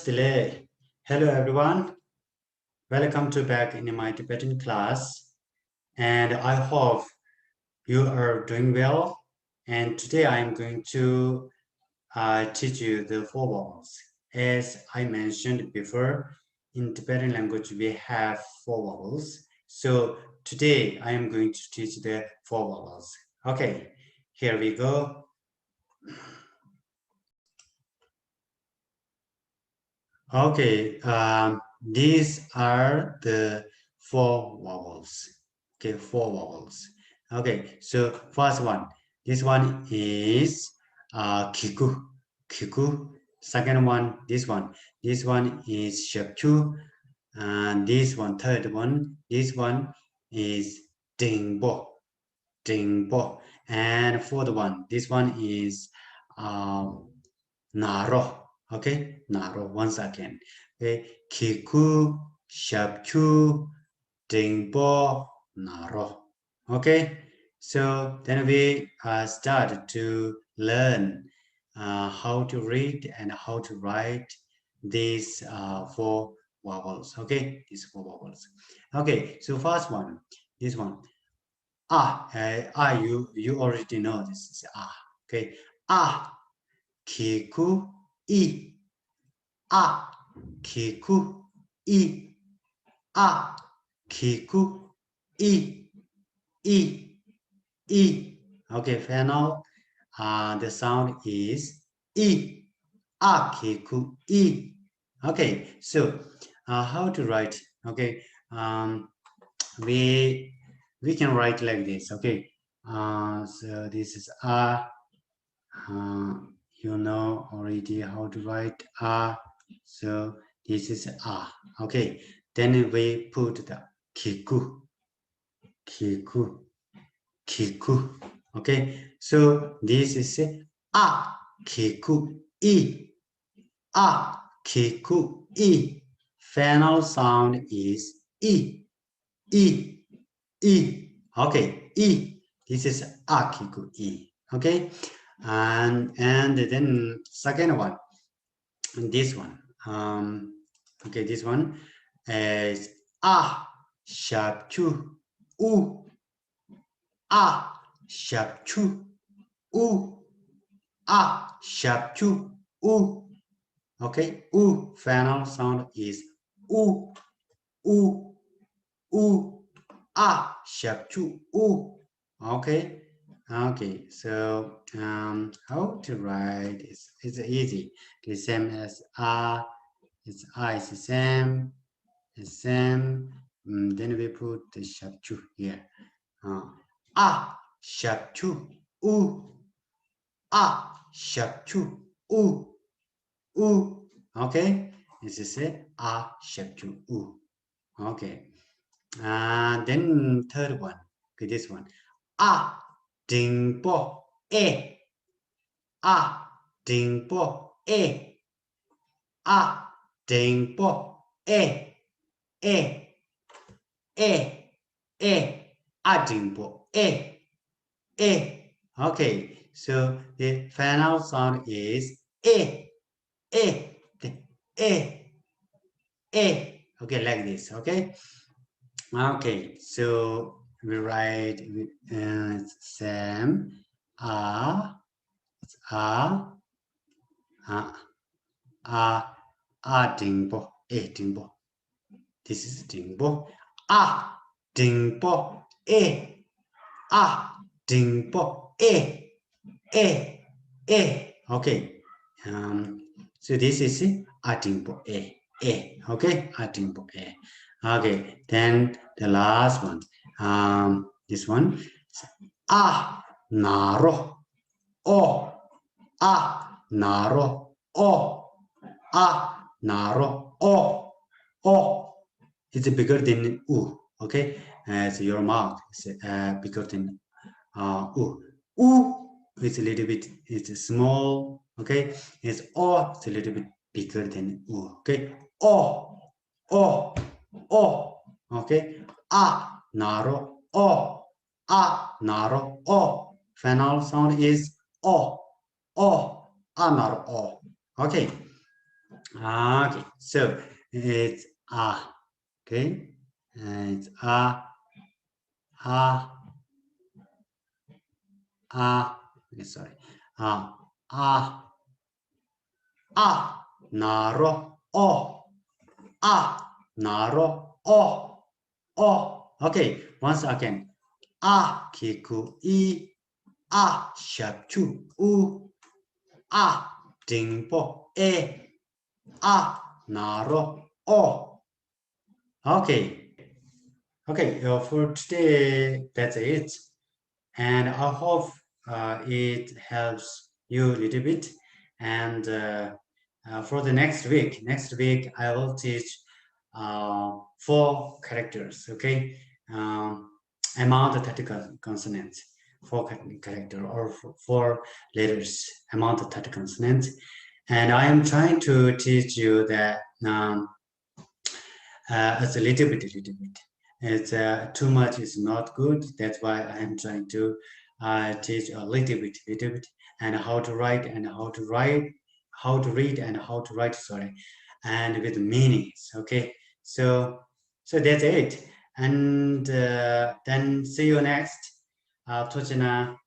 delay. Hello everyone, welcome to back in my Tibetan class, and I hope you are doing well. And today I am going to teach you the four vowels. As I mentioned before, in Tibetan language we have four vowels. So today I am going to teach the four vowels. Okay, here we go. Okay, these are the four vowels. Okay, four vowels. Okay, so first one, this one is kiku, kiku. Second one, this one is shapchu, and this one, third one, this one is dingbo, dingbo, and fourth one, this one is naro. Okay, naro once again. Okay, kiku, shapchu, dingbo, naro. Okay, so then we start to learn how to read and how to write these four vowels. Okay, these four vowels. Okay, so first one, this one. You already know this is ah. Okay, ah, kiku, I, a, kiku, I, a, kiku, I. Okay, final. The sound is I, a, kiku, I. Okay, so how to write? Okay, we can write like this. Okay, so this is a. You know already how to write a, so this is a. Okay, then we put the kiku, kiku, kiku. Okay, so this is a, kiku, a, kiku, final sound is I. Okay, this is a, kiku, okay. And then second one, this one, okay, this one is a, sharp chu, u, a, sharp chu, u, a, sharp chu, u. Okay, u, final sound is u, a, sharp chu, u. Okay. Okay, so how to write is it's easy. The same as it's is the same, the same. Then we put the sharp chu here. Sharp chu, u, sharp chu, u. Okay, this is a sharp chu, u. Okay, and then third one. Okay, this one. Ding bo e, ding bo e, ding bo e, e, ding bo e. Okay, so the final sound is e, e, e. Okay, like this. Okay. Okay, so we write same a, a, dingbo, dingbo. This is dingbo. Dingbo, dingbo, Okay. So this is dingbo, Okay, dingbo, Okay. Then the last one. This one. Naro, o, naro, o. Naro, o. It's bigger than u, okay? As your mouth is bigger than u. U is a little bit, it's small, okay? It's o, it's a little bit bigger than u, okay? O, okay? Naro, o. Naro, o. Final sound is o, naro, o. Okay. Okay, so it's ah. Okay, and it's ah, okay, sorry, naro, naro, okay, once again, kiku, shapchu, dingpo, naro, okay, okay, for today, that's it. And I hope it helps you a little bit. And for the next week I will teach 4 characters. Okay, um, among the 30 consonants, 4 character or 4 letters among the 30 consonants. And I am trying to teach you that it's a little bit. It's too much is not good. That's why I am trying to teach a little bit, and how to write and how to read and how to write. Sorry, and with meanings. Okay, so that's it, and then see you next. Tochina.